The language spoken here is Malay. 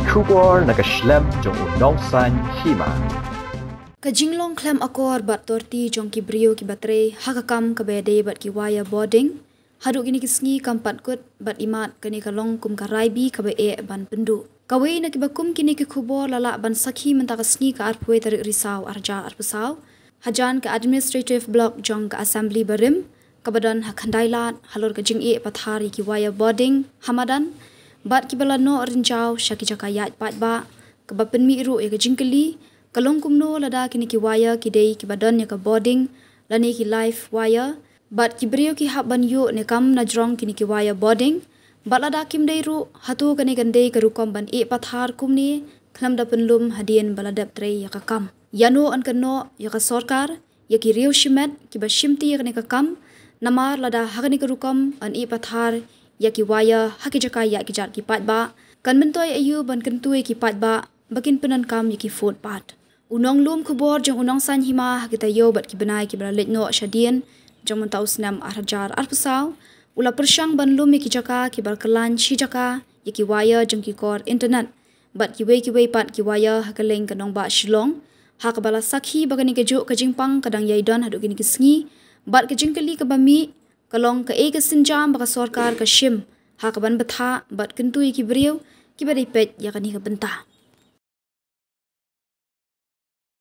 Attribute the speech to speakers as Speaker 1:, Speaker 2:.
Speaker 1: kubor nakaslem jong unong san Hima.
Speaker 2: Kajinglong klem akor bat torti jong ki brio ki batre hakakam kabede bat ki waya boarding haduk gini kisngi kampat kut bat imat kani kalong kum karaibi kabe ban pendu kawe na ki bakum kini ki kubor lala ban sakhi mentaka sngi ka arpwe tarik risau arja arpusau hajan ke administrative block jong ke assembly barim kabadan hakandailat halor ke jing pathari ki waya boarding hamadan bat ki balano rinjau shaki jaka Ïaid Paidbah kabapen mi ru ke jingkeli kalong kumno lada kini ki waya ki dei ki badan ya ka boarding lani ki live waya bat ki brio ki haban yu ne kam Najrong kini ki waya boarding bat lada kim dei ru hatu kani gandei ka rukom ban pathar kumni khlam da penlum hadien baladap tre ya ka kam Ïano an Kynnoh ya ka sarkar ya ki riu shimet ki ba shimti ya kani ka kam Namar lada hakani ka rukom an pathar ya ki waya haki jaka ya ki jat ki Paidbah kan mentoi ayu ban kentui ki Paidbah bakin penan kam ya ki food pat unong lum kubor jong unong san Hima hakita yo bat ki benai ki bala letno shadien jong mentau snam arjar arpusau ula persyang ban lum ki jaka ki bal kelan shi jaka ya ki waya jong ki kor internet bat ki wei pat ki waya hakaleng kanong ba shilong hak bala sakhi bagani ke jo ka jingpang kadang yaidan hadu gini kisngi bat ke jingkeli ka bami kalong ka ke sinjam baka sarkar ka shim hak ban batha bat kentui ki brio ki badai pet ya kani ka bentah